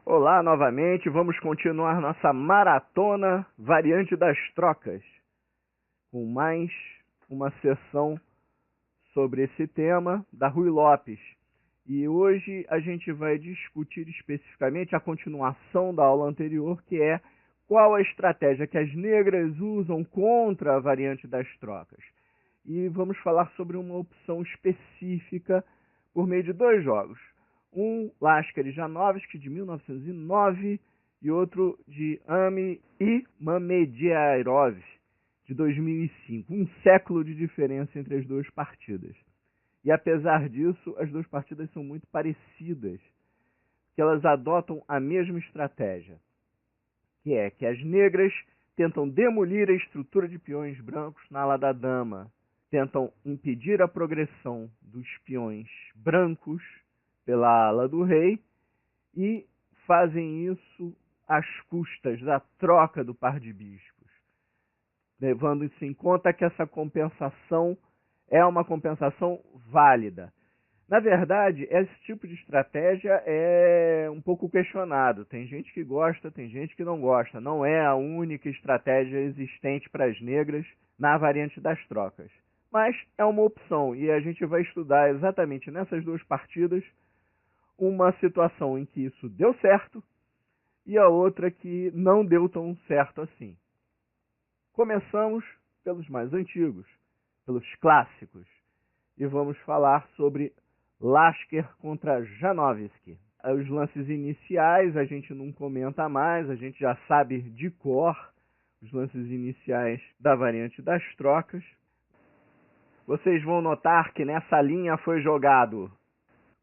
Olá novamente, vamos continuar nossa maratona variante das trocas, com mais uma sessão sobre esse tema da Ruy Lopes. E hoje a gente vai discutir especificamente a continuação da aula anterior, que é qual a estratégia que as negras usam contra a variante das trocas. E vamos falar sobre uma opção específica por meio de dois jogos. Um Lasker e Janovic, de 1909, e outro de Ami e Mamediarov, de 2005. Um século de diferença entre as duas partidas. E apesar disso, as duas partidas são muito parecidas, que elas adotam a mesma estratégia, que é que as negras tentam demolir a estrutura de peões brancos na ala da dama, tentam impedir a progressão dos peões brancos pela ala do rei e fazem isso às custas da troca do par de bispos, levando-se em conta que essa compensação é uma compensação válida. Na verdade, esse tipo de estratégia é um pouco questionado. Tem gente que gosta, tem gente que não gosta. Não é a única estratégia existente para as negras na variante das trocas. Mas é uma opção e a gente vai estudar exatamente nessas duas partidas uma situação em que isso deu certo e a outra que não deu tão certo assim. Começamos pelos mais antigos, pelos clássicos, e vamos falar sobre Lasker contra Janovic. Os lances iniciais a gente não comenta mais, a gente já sabe de cor os lances iniciais da variante das trocas. Vocês vão notar que nessa linha foi jogado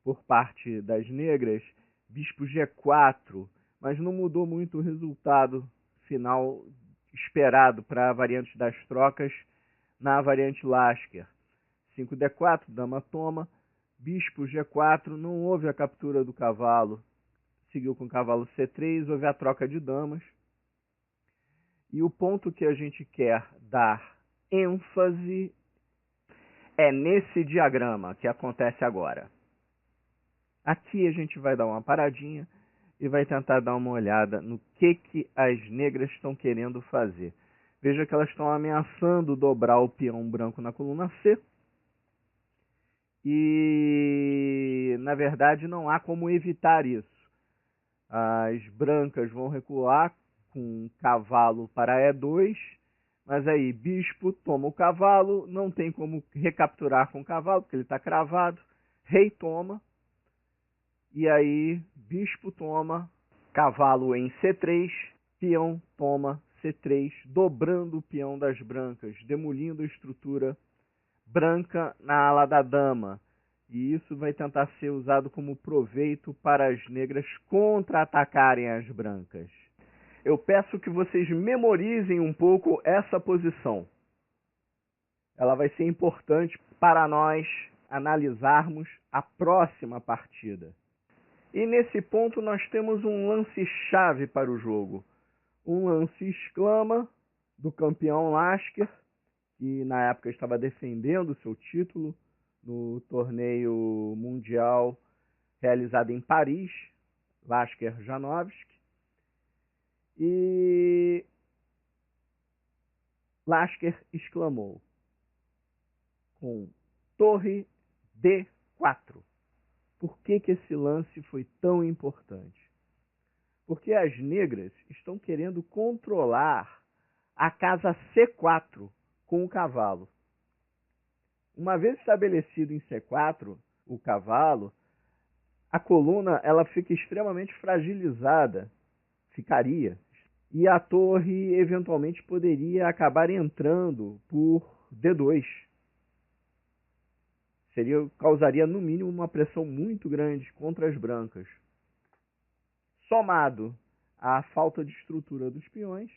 por parte das negras, bispo G4, mas não mudou muito o resultado final esperado para a variante das trocas na variante Lasker. 5D4, dama toma, bispo G4, não houve a captura do cavalo, seguiu com cavalo C3, houve a troca de damas. E o ponto que a gente quer dar ênfase é nesse diagrama que acontece agora. Aqui a gente vai dar uma paradinha e vai tentar dar uma olhada no que as negras estão querendo fazer. Veja que elas estão ameaçando dobrar o peão branco na coluna C. E, na verdade, não há como evitar isso. As brancas vão recuar com cavalo para E2, mas aí bispo toma o cavalo, não tem como recapturar com o cavalo, porque ele está cravado. Rei toma. E aí, bispo toma, cavalo em C3, peão toma C3, dobrando o peão das brancas, demolindo a estrutura branca na ala da dama. E isso vai tentar ser usado como proveito para as negras contra-atacarem as brancas. Eu peço que vocês memorizem um pouco essa posição. Ela vai ser importante para nós analisarmos a próxima partida. E nesse ponto nós temos um lance-chave para o jogo. Um lance exclama do campeão Lasker, que na época estava defendendo seu título no torneio mundial realizado em Paris, Lasker Janovic. E Lasker exclamou com torre D4. Por que esse lance foi tão importante? Porque as negras estão querendo controlar a casa C4 com o cavalo. Uma vez estabelecido em C4 o cavalo, a coluna ela fica extremamente fragilizada, ficaria, e a torre eventualmente poderia acabar entrando por D2. Causaria, no mínimo, uma pressão muito grande contra as brancas. Somado à falta de estrutura dos peões,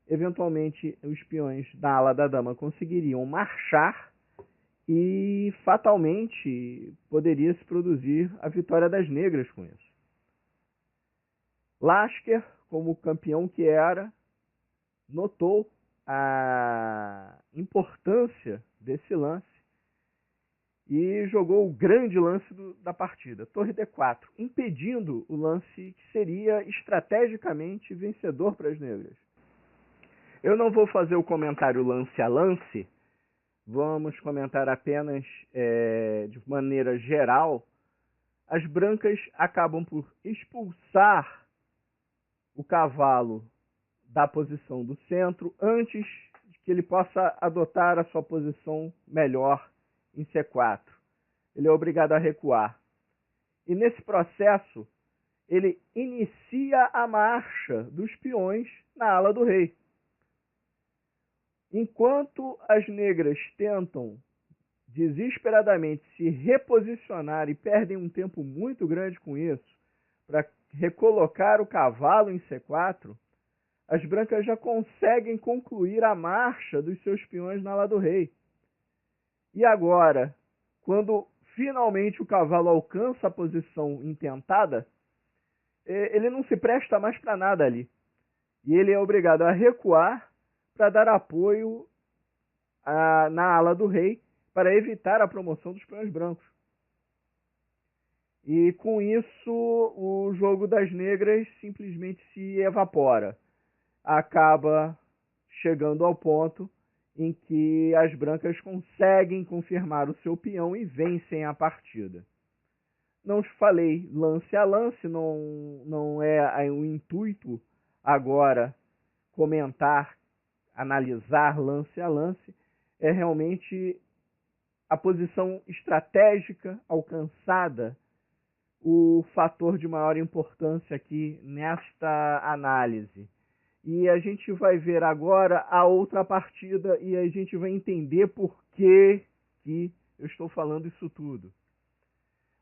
eventualmente os peões da ala da dama conseguiriam marchar e, fatalmente, poderia se produzir a vitória das negras com isso. Lasker, como campeão que era, notou a importância desse lance e jogou o grande lance da partida, torre D4, impedindo o lance que seria estrategicamente vencedor para as negras. Eu não vou fazer o comentário lance a lance, vamos comentar apenas de maneira geral. As brancas acabam por expulsar o cavalo da posição do centro antes de que ele possa adotar a sua posição melhor em C4. Ele é obrigado a recuar. E nesse processo, ele inicia a marcha dos peões na ala do rei. Enquanto as negras tentam desesperadamente se reposicionar e perdem um tempo muito grande com isso, para recolocar o cavalo em C4, as brancas já conseguem concluir a marcha dos seus peões na ala do rei. E agora, quando finalmente o cavalo alcança a posição intentada, ele não se presta mais para nada ali. E ele é obrigado a recuar para dar apoio na ala do rei, para evitar a promoção dos peões brancos. E com isso, o jogo das negras simplesmente se evapora. Acaba chegando ao ponto em que as brancas conseguem confirmar o seu peão e vencem a partida. Não falei lance a lance, não é o intuito agora comentar, analisar lance a lance, é realmente a posição estratégica alcançada, o fator de maior importância aqui nesta análise. E a gente vai ver agora a outra partida e a gente vai entender por que eu estou falando isso tudo.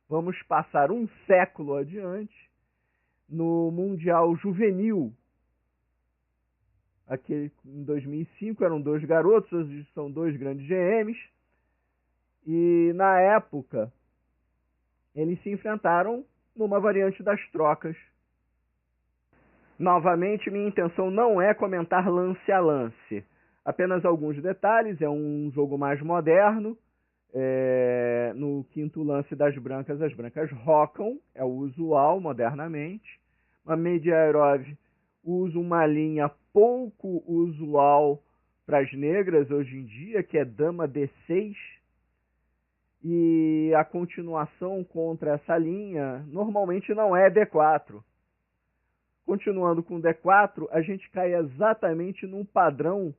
Vamos passar um século adiante, no Mundial Juvenil. Aqui em 2005 eram 2 garotos, hoje são 2 grandes GMs. E na época, eles se enfrentaram numa variante das trocas. Novamente, minha intenção não é comentar lance a lance. Apenas alguns detalhes, é um jogo mais moderno. No quinto lance das brancas, as brancas rocam, é o usual modernamente. A Mediairov usa uma linha pouco usual para as negras hoje em dia, que é dama D6. E a continuação contra essa linha normalmente não é D4. Continuando com D4, a gente cai exatamente num padrão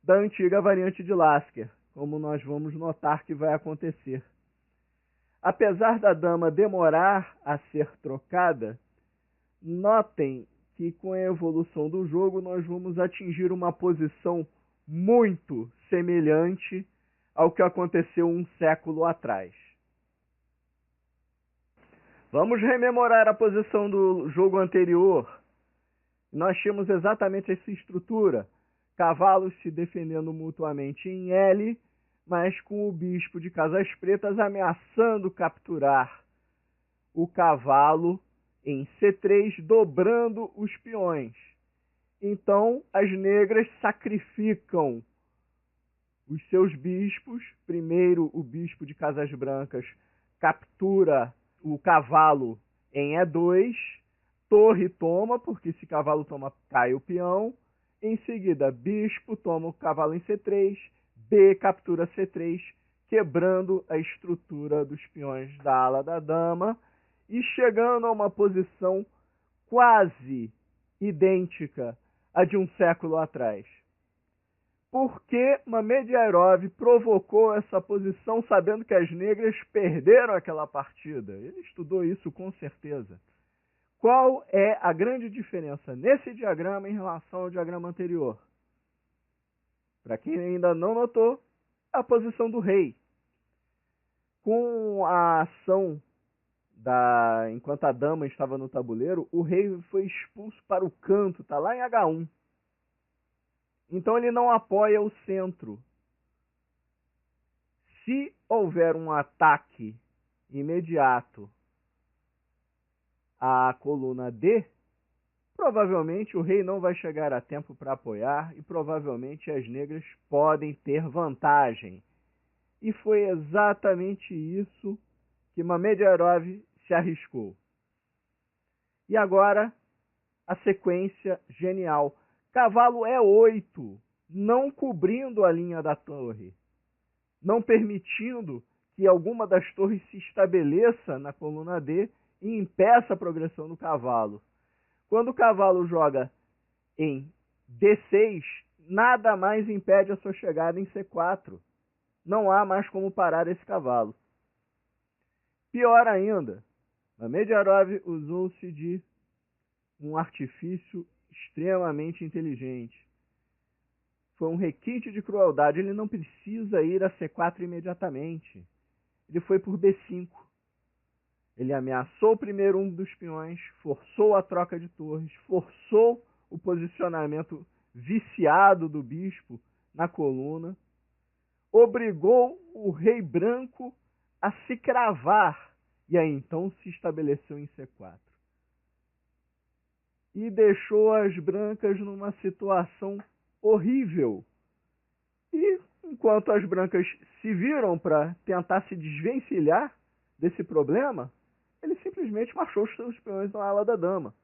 da antiga variante de Lasker, como nós vamos notar que vai acontecer. Apesar da dama demorar a ser trocada, notem que com a evolução do jogo nós vamos atingir uma posição muito semelhante ao que aconteceu um século atrás. Vamos rememorar a posição do jogo anterior. Nós tínhamos exatamente essa estrutura. Cavalos se defendendo mutuamente em L, mas com o bispo de Casas Pretas ameaçando capturar o cavalo em C3, dobrando os peões. Então, as negras sacrificam os seus bispos. Primeiro, o bispo de Casas Brancas captura o cavalo em E2, torre toma, porque se cavalo toma, cai o peão. Em seguida, bispo toma o cavalo em C3, B captura C3, quebrando a estrutura dos peões da ala da dama e chegando a uma posição quase idêntica à de um século atrás. Por que Mamediarov provocou essa posição sabendo que as negras perderam aquela partida? Ele estudou isso com certeza. Qual é a grande diferença nesse diagrama em relação ao diagrama anterior? Para quem ainda não notou, a posição do rei. Com a ação enquanto a dama estava no tabuleiro, o rei foi expulso para o canto, está lá em H1. Então ele não apoia o centro. Se houver um ataque imediato à coluna D, provavelmente o rei não vai chegar a tempo para apoiar e provavelmente as negras podem ter vantagem. E foi exatamente isso que Mamedjarov se arriscou. E agora, a sequência genial. Cavalo E8, não cobrindo a linha da torre, não permitindo que alguma das torres se estabeleça na coluna D e impeça a progressão do cavalo. Quando o cavalo joga em D6, nada mais impede a sua chegada em C4. Não há mais como parar esse cavalo. Pior ainda, Mamedjarov usou-se de um artifício extremamente inteligente. Foi um requinte de crueldade. Ele não precisa ir a C4 imediatamente. Ele foi por B5. Ele ameaçou primeiro um dos peões, forçou a troca de torres, forçou o posicionamento viciado do bispo na coluna, obrigou o rei branco a se cravar, e aí então se estabeleceu em C4. E deixou as brancas numa situação horrível. E enquanto as brancas se viram para tentar se desvencilhar desse problema, ele simplesmente marchou os seus peões na ala da dama.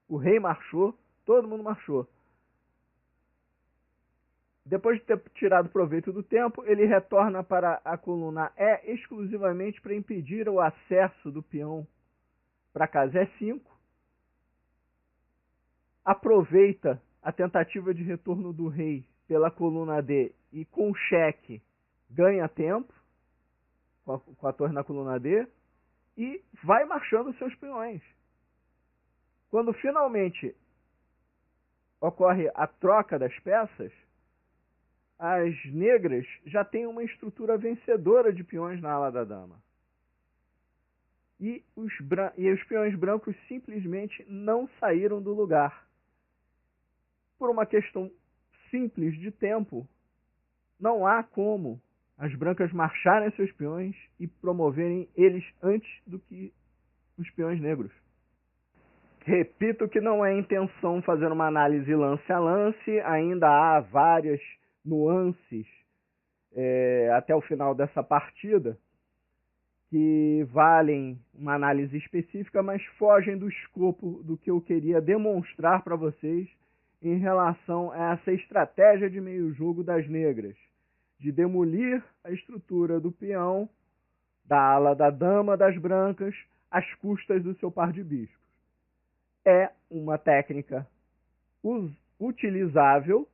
O rei marchou, todo mundo marchou. Depois de ter tirado proveito do tempo, ele retorna para a coluna E exclusivamente para impedir o acesso do peão para a casa E5. Aproveita a tentativa de retorno do rei pela coluna D e com cheque ganha tempo com a torre na coluna D e vai marchando seus peões. Quando finalmente ocorre a troca das peças, as negras já têm uma estrutura vencedora de peões na ala da dama. E os peões brancos simplesmente não saíram do lugar. Por uma questão simples de tempo, não há como as brancas marcharem seus peões e promoverem eles antes do que os peões negros. Repito que não é intenção fazer uma análise lance a lance, ainda há várias nuances até o final dessa partida que valem uma análise específica, mas fogem do escopo do que eu queria demonstrar para vocês em relação a essa estratégia de meio-jogo das negras, de demolir a estrutura do peão, da ala da dama das brancas, às custas do seu par de bispos. É uma técnica utilizável,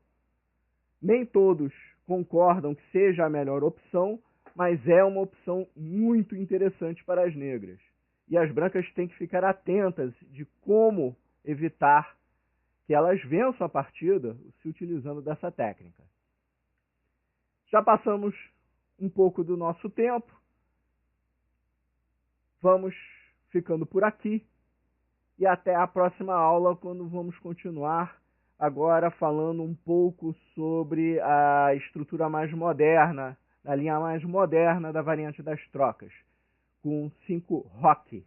nem todos concordam que seja a melhor opção, mas é uma opção muito interessante para as negras. E as brancas têm que ficar atentas de como evitar que elas vençam a partida se utilizando dessa técnica. Já passamos um pouco do nosso tempo. Vamos ficando por aqui. E até a próxima aula, quando vamos continuar agora falando um pouco sobre a estrutura mais moderna, a linha mais moderna da variante das trocas, com 5 roque.